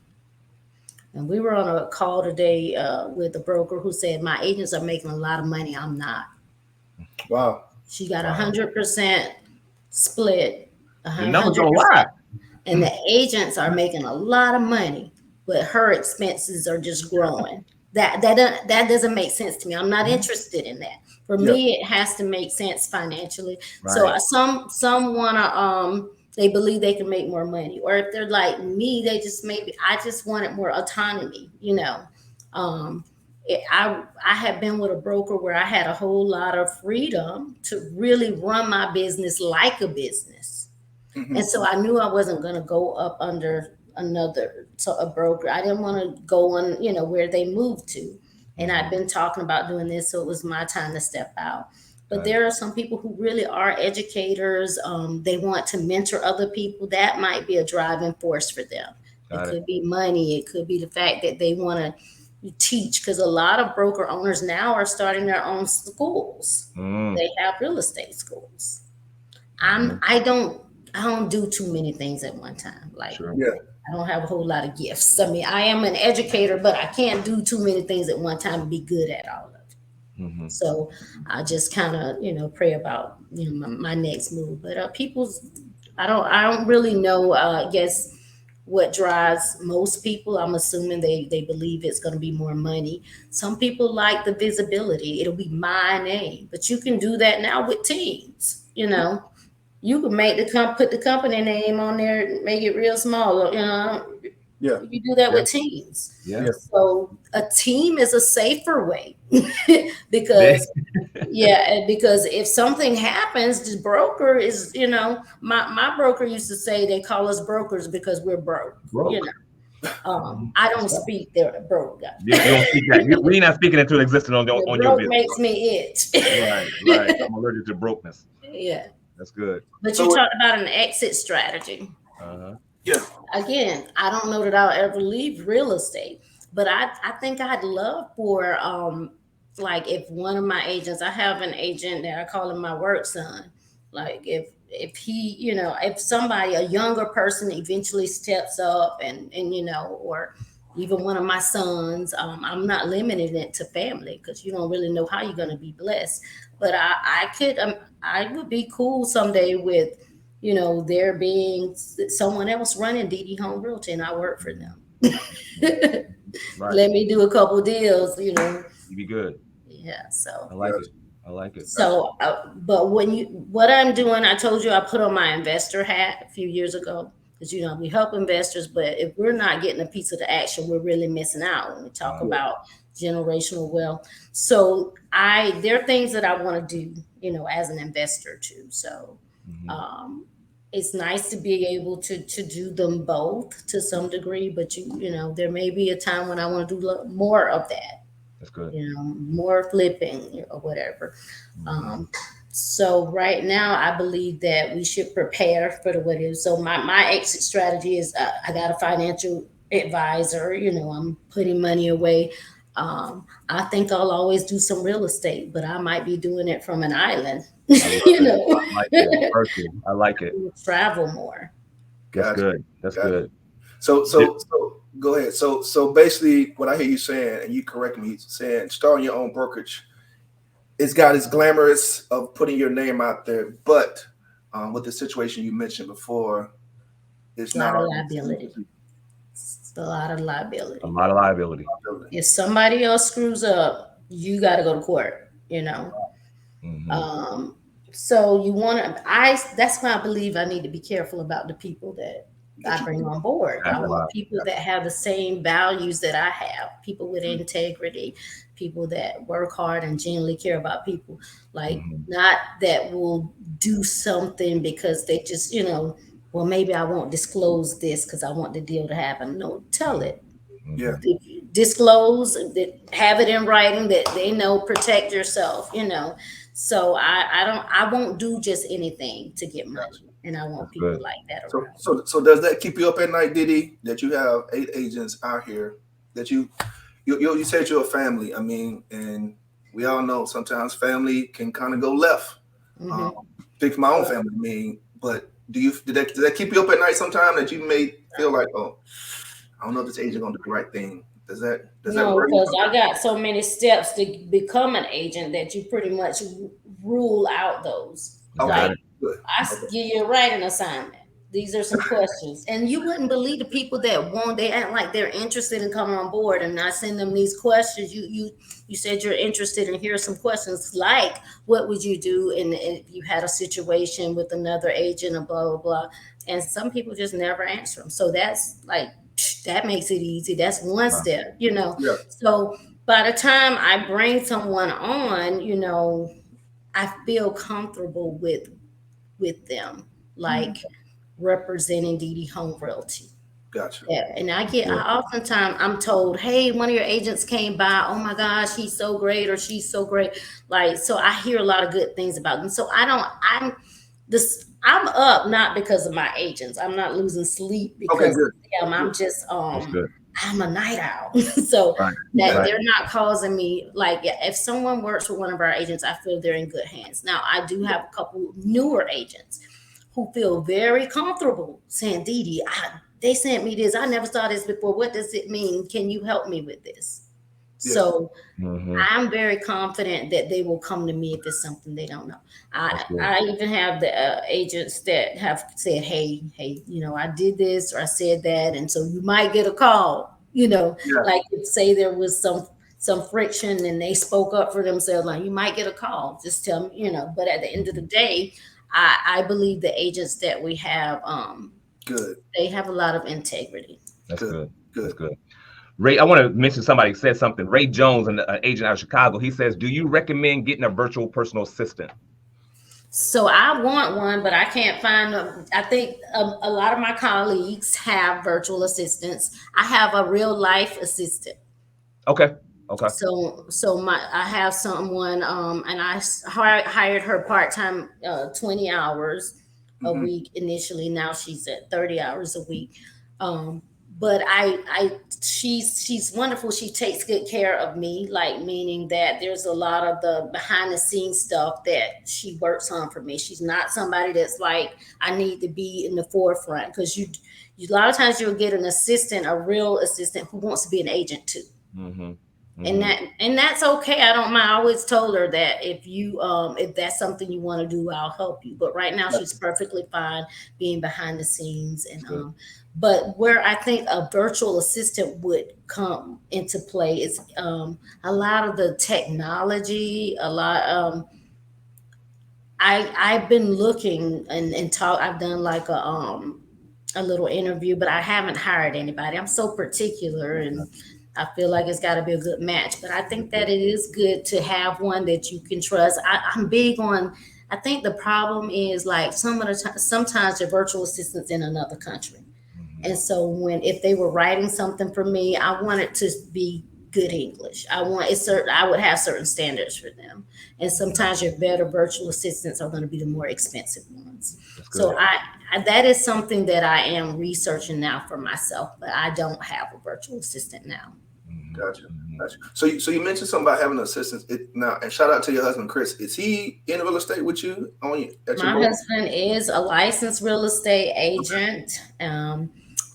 And we were on a call today with a broker who said, my agents are making a lot of money. I'm not. Wow. She got 100% split. The numbers don't lie. And the agents are making a lot of money, but her expenses are just growing. That doesn't make sense to me. I'm not interested in that. For me, it has to make sense financially. So some wanna they believe they can make more money, or if they're like me, they just I just wanted more autonomy. I had been with a broker where I had a whole lot of freedom to really run my business like a business. And so I knew I wasn't going to go up under a broker. I didn't want to go on, where they moved to. And I've been talking about doing this, so it was my time to step out. But there are some people who really are educators. They want to mentor other people. That might be a driving force for them. It could be money. It could be the fact that they want to teach, because a lot of broker owners now are starting their own schools. They have real estate schools. I don't do too many things at one time. I don't have a whole lot of gifts. I mean, I am an educator, but I can't do too many things at one time and be good at all of it. So I just kind of, pray about, my next move. But I don't really know, I guess, what drives most people. I'm assuming they believe it's going to be more money. Some people like the visibility. It'll be my name, but you can do that now with teams, You can put the company name on there, make it real small. You do that with teams. So a team is a safer way because because if something happens, the broker is, my broker used to say they call us brokers because we're broke. I don't speak there broke. You don't speak that. We're not speaking into existence on your business. Makes me itch. Right. I'm allergic to brokenness. Yeah. That's good. But you talked about an exit strategy. Again, I don't know that I'll ever leave real estate, but I think I'd love for like if one of my agents, I have an agent that I call him my work son. Like if he, if somebody, a younger person eventually steps up and or even one of my sons, I'm not limiting it to family because you don't really know how you're going to be blessed. But I would be cool someday with, there being someone else running Dee-Dee Home Realty and I work for them. let me do a couple deals, you know. You be good. Yeah, so I like it. I like it. So, but what I'm doing, I told you I put on my investor hat a few years ago, because, you know, we help investors, but if we're not getting a piece of the action, we're really missing out when we talk about generational wealth. So there are things that I want to do, you know, as an investor too. So, it's nice to be able to do them both to some degree, but you know, there may be a time when I want to do more of that. That's good. You know, more flipping or whatever. So right now, I believe that we should prepare for what is. So my exit strategy is I got a financial advisor. You know, I'm putting money away. I think I'll always do some real estate, but I might be doing it from an island. You know, I like it. I like it. Travel more. That's good. That's good. So go ahead. So basically, what I hear you saying, and you correct me, saying starting your own brokerage, it's got its glamorous of putting your name out there, but with the situation you mentioned before, it's not a liability. It's a lot of liability. A lot of liability. If somebody else screws up, you got to go to court. You know. So you want to. That's why I believe I need to be careful about the people that I bring on board. I want people that have the same values that I have, people with integrity, people that work hard and genuinely care about people, like not that will do something because they just, you know, well, maybe I won't disclose this because I want the deal to happen. No, tell it. Yeah. Disclose, have it in writing that they know, protect yourself, you know. So I won't do just anything to get money. And I want people like that around. So does that keep you up at night, Dee-Dee, that you have 8 agents out here that you said you're a family? I mean, and we all know sometimes family can kind of go left. Pick my own family, I mean, but did that keep you up at night sometime that you may feel like, oh, I don't know if this agent gonna do the right thing? Does that work? Because I got so many steps to become an agent that you pretty much rule out those. Okay. I give you a writing assignment. These are some questions. And you wouldn't believe the people that they act like they're interested in coming on board, and I send them these questions. You said you're interested, and here are some questions like, what would you do if you had a situation with another agent and blah, blah, blah. And some people just never answer them. So that's like, that makes it easy. That's one step, you know. Yeah. So by the time I bring someone on, you know, I feel comfortable with them, like representing Dee-Dee Home Realty. Gotcha. Yeah, and oftentimes I'm told, hey, one of your agents came by. Oh my gosh, he's so great, or she's so great. Like, so I hear a lot of good things about them. So I'm up not because of my agents. I'm not losing sleep because of them. I'm just I'm a night owl. So they're not causing me, like, if someone works with one of our agents, I feel they're in good hands. Now, I do have a couple newer agents who feel very comfortable saying, Dee-Dee, they sent me this. I never saw this before. What does it mean? Can you help me with this? Yeah. So I'm very confident that they will come to me if it's something they don't know. I even have the agents that have said, hey, you know, I did this or I said that. And so you might get a call, you know, like say there was some friction and they spoke up for themselves. Like, you might get a call. Just tell me, you know, but at the end of the day, I believe the agents that we have, they have a lot of integrity. That's good. That's good. Ray, I want to mention somebody said something. Ray Jones, an agent out of Chicago, he says, do you recommend getting a virtual personal assistant? So I want one, but I can't find them. I think a lot of my colleagues have virtual assistants. I have a real life assistant. Okay. So I have someone, and I hired her part-time, 20 hours a week initially. Now she's at 30 hours a week. But she's wonderful. She takes good care of me, like, meaning that there's a lot of the behind the scenes stuff that she works on for me. She's not somebody that's like, I need to be in the forefront, because you a lot of times you'll get an assistant, a real assistant who wants to be an agent too. And that's okay. I don't mind. I always told her that if that's something you want to do, I'll help you. But right now she's perfectly fine being behind the scenes. And but where I think a virtual assistant would come into play is a lot of the technology, I've been looking and talk. I've done like a little interview, but I haven't hired anybody. I'm so particular, and I feel like it's got to be a good match. But I think that it is good to have one that you can trust. I'm big on. I think the problem is like sometimes your virtual assistant's in another country, and so if they were writing something for me, I want it to be good English. I would have certain standards for them, and sometimes your better virtual assistants are going to be the more expensive ones. So that is something that I am researching now for myself, but I don't have a virtual assistant now. Gotcha. So you mentioned something about having an assistant now, and shout out to your husband, Chris. Is he in real estate with you? My husband is a licensed real estate agent.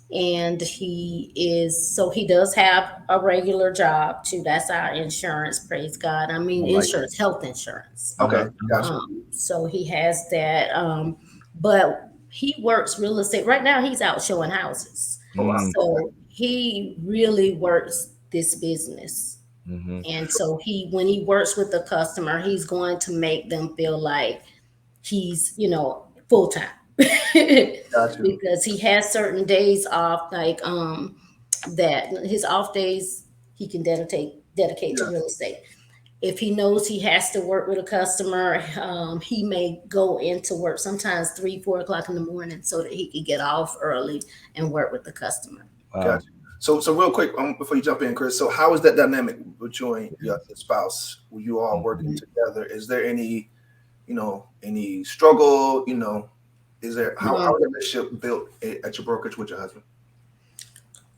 And he does have a regular job too. That's our insurance, praise God. I mean, insurance, health insurance. Okay, gotcha. So he has that. But he works real estate. Right now, he's out showing houses. So he really works this business. And so when he works with the customer, he's going to make them feel like he's, full time. Gotcha. Because he has certain days off, like that his off days he can dedicate to real estate. If he knows he has to work with a customer, he may go into work sometimes 3-4 o'clock in the morning so that he can get off early and work with the customer. Gotcha. So real quick, before you jump in, Chris, so how is that dynamic between your spouse when you all working together? Is there any struggle, Is there how is the relationship built at your brokerage with your husband?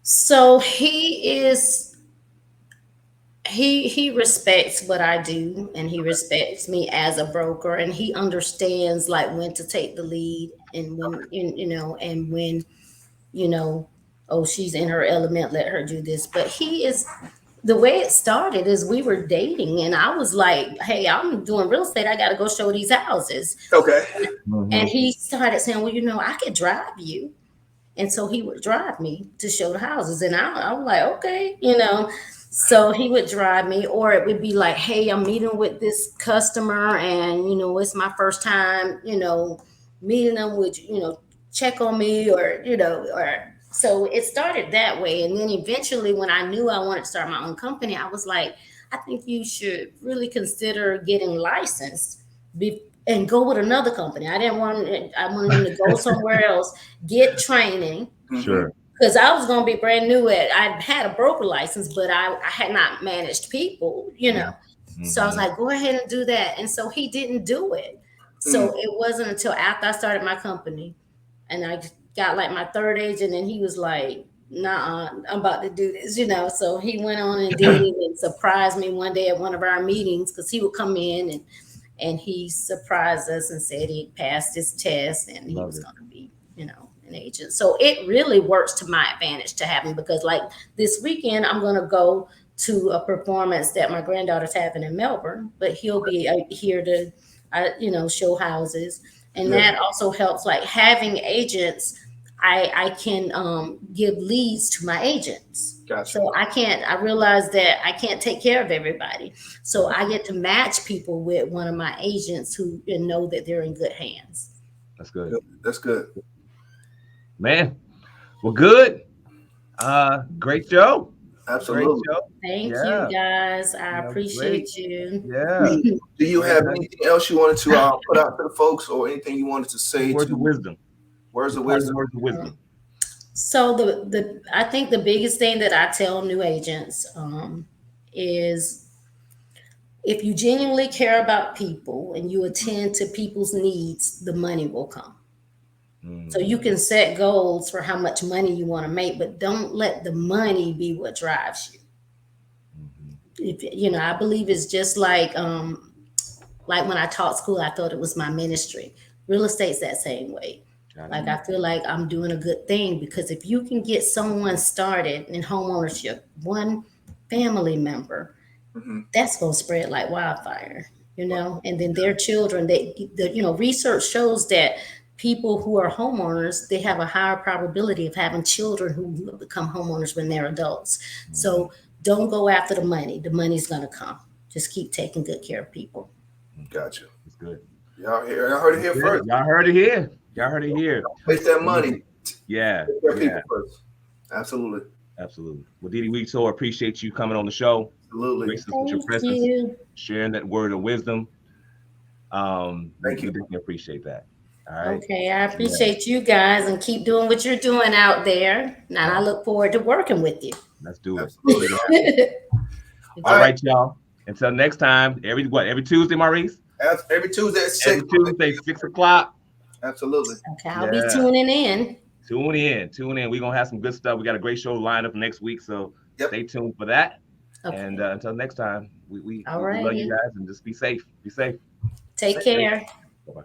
So he respects what I do, and he respects me as a broker, and he understands like when to take the lead and when oh, she's in her element, let her do this. But the way it started is we were dating, and I was like, hey, I'm doing real estate. I got to go show these houses. Okay. And he started saying, well, I could drive you. And so he would drive me to show the houses. And I was like, okay, So he would drive me, or it would be like, hey, I'm meeting with this customer and, it's my first time, meeting them, would check on me or so it started that way. And then eventually when I knew I wanted to start my own company, I was like, I think you should really consider getting licensed and go with another company. I wanted him to go somewhere else, get training. Sure. Because I was going to be brand new I had a broker license, but I had not managed people, So I was like, go ahead and do that. And so he didn't do it. So it wasn't until after I started my company and I got like my third agent, and he was like, nah, I'm about to do this, So he went on and did it and surprised me one day at one of our meetings, because he would come in and he surprised us and said he passed his test and he was going to be, an agent. So it really works to my advantage to have him, because like this weekend, I'm going to go to a performance that my granddaughter's having in Melbourne, but he'll be here to, show houses. And that also helps, like having agents. I can give leads to my agents. Gotcha. So I realize that I can't take care of everybody. So I get to match people with one of my agents who know that they're in good hands. That's good. That's good. Man, well, good. Great show. Absolutely. Great show. Thank you, guys. I appreciate you. Yeah. Do you have anything else you wanted to put out to the folks, or anything you wanted to say? Words of wisdom. Words of wisdom. So I think the biggest thing that I tell new agents is, if you genuinely care about people and you attend to people's needs, the money will come. So you can set goals for how much money you want to make, but don't let the money be what drives you. If I believe it's just like when I taught school, I thought it was my ministry. Real estate's that same way. Like I feel like I'm doing a good thing, because if you can get someone started in home ownership, one family member, that's going to spread like wildfire, you know, and then their children, research shows that people who are homeowners, they have a higher probability of having children who become homeowners when they're adults. So don't go after the money. The money's going to come. Just keep taking good care of people. Gotcha. It's good. Y'all heard it here first. Y'all heard it here. Y'all heard it here. Waste that money. Yeah. People first. Absolutely. Absolutely. Well, Dee-Dee, we so appreciate you coming on the show. Absolutely. Thank your presence, you. Sharing that word of wisdom. Thank you. We appreciate that. All right. Okay, I appreciate you guys, and keep doing what you're doing out there. And I look forward to working with you. Let's do it. All right, y'all. Until next time, every Tuesday, Maurice? Every Tuesday at 6. Every Tuesday, 6 o'clock. Absolutely. Okay, I'll be tuning in. Tune in. We're going to have some good stuff. We got a great show lined up next week, so stay tuned for that. Okay. And until next time, we love you guys, and just be safe. Be safe. Take care. Bye-bye.